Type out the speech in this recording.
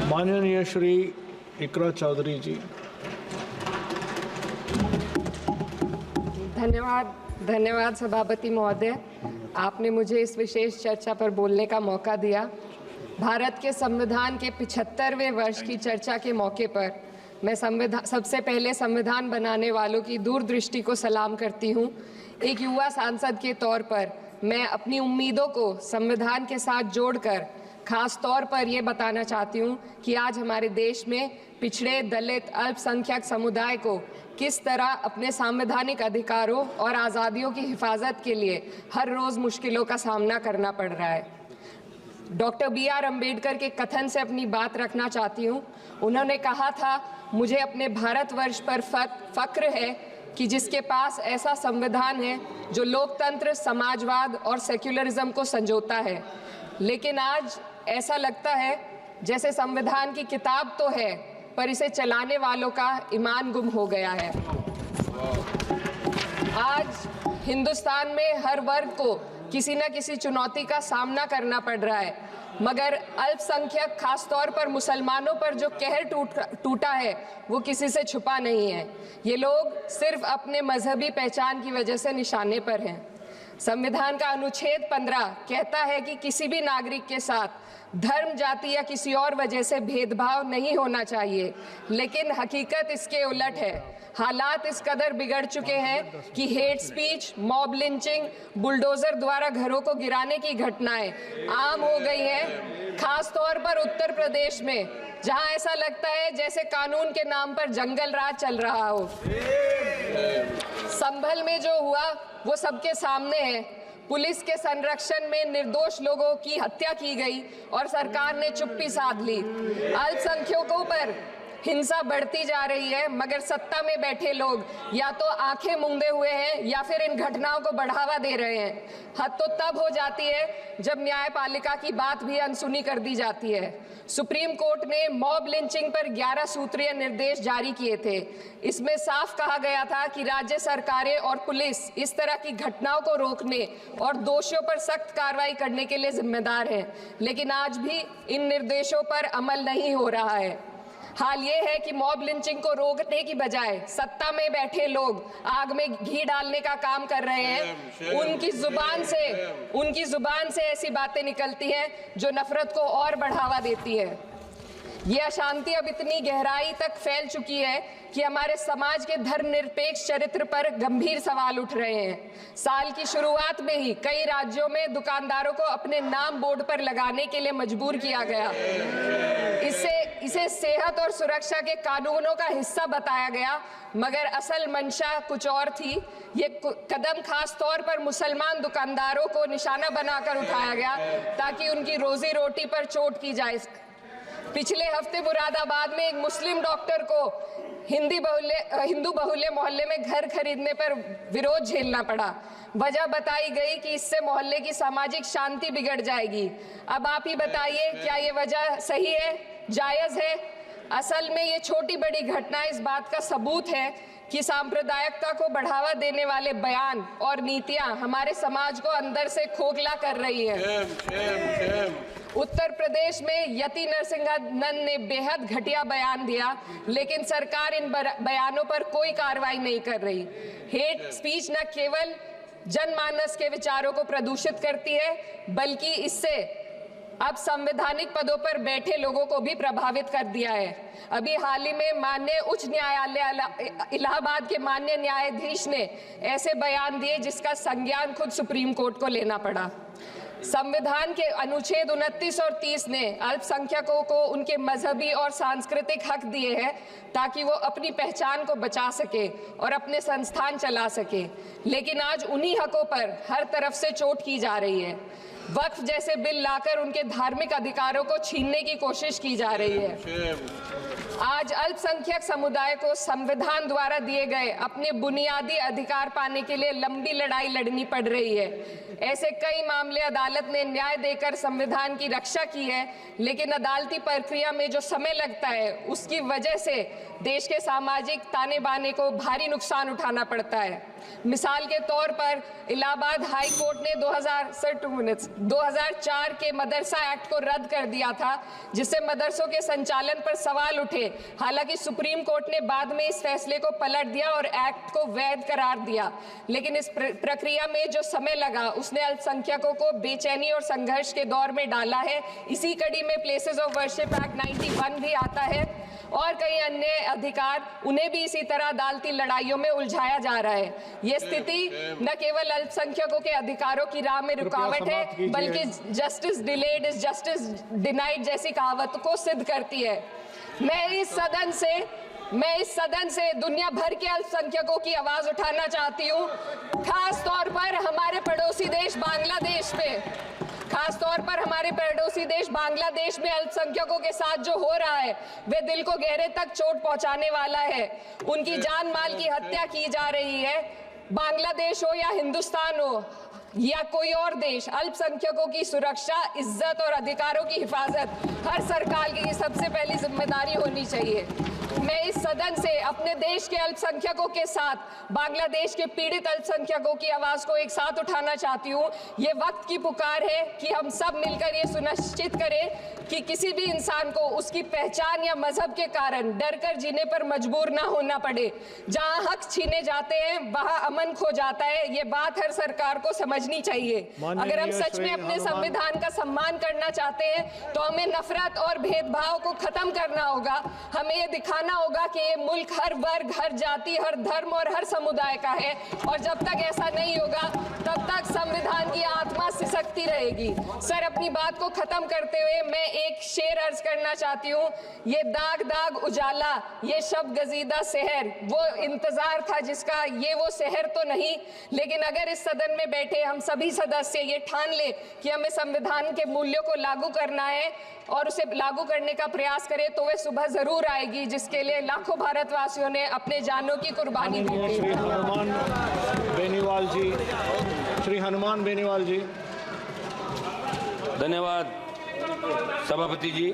माननीय श्री इकरा चौधरी जी। धन्यवाद सभापति महोदय, आपने मुझे इस विशेष चर्चा पर बोलने का मौका दिया। भारत के संविधान के 75वें वर्ष की चर्चा के मौके पर मैं सबसे पहले संविधान बनाने वालों की दूरदृष्टि को सलाम करती हूँ। एक युवा सांसद के तौर पर मैं अपनी उम्मीदों को संविधान के साथ जोड़कर खास तौर पर ये बताना चाहती हूँ कि आज हमारे देश में पिछड़े, दलित, अल्पसंख्यक समुदाय को किस तरह अपने संवैधानिक अधिकारों और आज़ादियों की हिफाजत के लिए हर रोज़ मुश्किलों का सामना करना पड़ रहा है। Doctor B.R. अम्बेडकर के कथन से अपनी बात रखना चाहती हूँ। उन्होंने कहा था, मुझे अपने भारतवर्ष पर फक्र है कि जिसके पास ऐसा संविधान है जो लोकतंत्र, समाजवाद और सेक्युलरिज्म को संजोता है। लेकिन आज ऐसा लगता है जैसे संविधान की किताब तो है पर इसे चलाने वालों का ईमान गुम हो गया है। आज हिंदुस्तान में हर वर्ग को किसी न किसी चुनौती का सामना करना पड़ रहा है, मगर अल्पसंख्यक, खासतौर पर मुसलमानों पर जो कहर टूटा है वो किसी से छुपा नहीं है। ये लोग सिर्फ अपने मजहबी पहचान की वजह से निशाने पर हैं। संविधान का अनुच्छेद 15 कहता है कि किसी भी नागरिक के साथ धर्म, जाति या किसी और वजह से भेदभाव नहीं होना चाहिए, लेकिन हकीकत इसके उलट है। हालात इस कदर बिगड़ चुके हैं कि hate speech, mob lynching, bulldozer द्वारा घरों को गिराने की घटनाएं आम हो गई हैं, खास तौर पर उत्तर प्रदेश में, जहां ऐसा लगता है जैसे कानून के नाम पर जंगल राज चल रहा हो। संभल में जो हुआ वो सबके सामने है। पुलिस के संरक्षण में निर्दोष लोगों की हत्या की गई और सरकार ने चुप्पी साध ली। अल्पसंख्यकों पर हिंसा बढ़ती जा रही है, मगर सत्ता में बैठे लोग या तो आंखें मूंदे हुए हैं या फिर इन घटनाओं को बढ़ावा दे रहे हैं। हद तो तब हो जाती है जब न्यायपालिका की बात भी अनसुनी कर दी जाती है। सुप्रीम कोर्ट ने मॉब लिंचिंग पर 11 सूत्रीय निर्देश जारी किए थे। इसमें साफ कहा गया था कि राज्य सरकारें और पुलिस इस तरह की घटनाओं को रोकने और दोषियों पर सख्त कार्रवाई करने के लिए जिम्मेदार हैं, लेकिन आज भी इन निर्देशों पर अमल नहीं हो रहा है। हाल ये है कि मॉब लिंचिंग को रोकने की बजाय सत्ता में बैठे लोग आग में घी डालने का काम कर रहे हैं। उनकी जुबान से ऐसी बातें निकलती हैं जो नफरत को और बढ़ावा देती है। ये अशांति अब इतनी गहराई तक फैल चुकी है कि हमारे समाज के धर्मनिरपेक्ष चरित्र पर गंभीर सवाल उठ रहे हैं। साल की शुरुआत में ही कई राज्यों में दुकानदारों को अपने नाम बोर्ड पर लगाने के लिए मजबूर किया गया। इसे सेहत और सुरक्षा के कानूनों का हिस्सा बताया गया, मगर असल मंशा कुछ और थी। ये कदम खास तौर पर मुसलमान दुकानदारों को निशाना बनाकर उठाया गया ताकि उनकी रोजी रोटी पर चोट की जाए। पिछले हफ्ते मुरादाबाद में एक मुस्लिम डॉक्टर को हिंदू बहुल्य मोहल्ले में घर खरीदने पर विरोध झेलना पड़ा। वजह बताई गई कि इससे मोहल्ले की सामाजिक शांति बिगड़ जाएगी। अब आप ही बताइए, क्या ये वजह सही है, जायज है? असल में ये छोटी बड़ी घटना इस बात का सबूत है कि सांप्रदायिकता को बढ़ावा देने वाले बयान और नीतियां हमारे समाज को अंदर से खोखला कर रही है। उत्तर प्रदेश में यति नरसिंहन ने बेहद घटिया बयान दिया, लेकिन सरकार इन बयानों पर कोई कार्रवाई नहीं कर रही। हेट स्पीच न केवल जनमानस के विचारों को प्रदूषित करती है, बल्कि इससे अब संवैधानिक पदों पर बैठे लोगों को भी प्रभावित कर दिया है। अभी हाल ही में माननीय उच्च न्यायालय इलाहाबाद के माननीय न्यायाधीश ने ऐसे बयान दिए जिसका संज्ञान खुद सुप्रीम कोर्ट को लेना पड़ा। संविधान के अनुच्छेद 29 और 30 ने अल्पसंख्यकों को उनके मजहबी और सांस्कृतिक हक दिए हैं ताकि वो अपनी पहचान को बचा सके और अपने संस्थान चला सके, लेकिन आज उन्हीं हकों पर हर तरफ से चोट की जा रही है। वक्फ जैसे बिल लाकर उनके धार्मिक अधिकारों को छीनने की कोशिश की जा रही है। आज अल्पसंख्यक समुदाय को संविधान द्वारा दिए गए अपने बुनियादी अधिकार पाने के लिए लंबी लड़ाई लड़नी पड़ रही है। ऐसे कई मामले अदालत ने न्याय देकर संविधान की रक्षा की है, लेकिन अदालती प्रक्रिया में जो समय लगता है उसकी वजह से देश के सामाजिक ताने बाने को भारी नुकसान उठाना पड़ता है। मिसाल के तौर पर इलाहाबाद हाई कोर्ट ने 2004 के मदरसा एक्ट को रद्द कर दिया था, जिससे मदरसों के संचालन पर सवाल उठे। हालांकि सुप्रीम कोर्ट ने बाद में इस फैसले को पलट दिया और एक्ट को वैध करार दिया, लेकिन इस प्रक्रिया में जो समय लगा उसने अल्पसंख्यकों को बेचैनी और संघर्ष के दौर में डाला है। इसी कड़ी में प्लेसेस ऑफ वर्शिप एक्ट 91 भी आता है और कई अन्य अधिकार, उन्हें भी इसी तरह अदालती लड़ाइयों में उलझाया जा रहा है। ये स्थिति न केवल अल्पसंख्यकों के अधिकारों की राह में रुकावट है, बल्कि justice delayed is justice denied जैसी कहावत को सिद्ध करती है। मैं इस सदन से दुनिया भर के अल्पसंख्यकों की आवाज उठाना चाहती हूँ, खास तौर पर हमारे पड़ोसी देश बांग्लादेश में अल्पसंख्यकों के साथ जो हो रहा है वे दिल को गहरे तक चोट पहुंचाने वाला है। उनकी जान माल की हत्या की जा रही है। बांग्लादेश हो या हिंदुस्तान हो या कोई और देश, अल्पसंख्यकों की सुरक्षा, इज्जत और अधिकारों की हिफाजत हर सरकार की सबसे पहली जिम्मेदारी होनी चाहिए। मैं इस सदन से अपने देश के अल्पसंख्यकों के साथ बांग्लादेश के पीड़ित अल्पसंख्यकों की आवाज को एक साथ उठाना चाहती हूँ। ये वक्त की पुकार है कि हम सब मिलकर ये सुनिश्चित करें कि किसी भी इंसान को उसकी पहचान या मजहब के कारण डर कर जीने पर मजबूर ना होना पड़े। जहाँ हक छीने जाते हैं वहाँ अमन खो जाता है। ये बात हर सरकार को समझनी चाहिए। अगर हम सच में अपने संविधान का सम्मान करना चाहते हैं तो हमें नफरत और भेदभाव को खत्म करना होगा। हमें ये दिखाना होगा कि ये मुल्क हर वर्ग, हर जाति, हर धर्म और हर समुदाय का है, और जब तक ऐसा नहीं होगा तब तक संविधान की आत्मा सिसकती रहेगी। सर, अपनी बात को खत्म करते हुए मैं एक शेर अर्ज करना चाहती हूँ। ये दाग दाग उजाला, ये शब गजीदा शहर, वो इंतजार था जिसका, ये वो शहर तो नहीं। लेकिन अगर इस सदन में बैठे हम सभी सदस्य ये ठान ले कि हमें संविधान के मूल्यों को लागू करना है और उसे लागू करने का प्रयास करें, तो वह सुबह जरूर आएगी जिसके लिए लाखों भारतवासियों ने अपने जानों की कुर्बानी दी थी। श्री हनुमान बेनीवाल जी। धन्यवाद सभापति जी।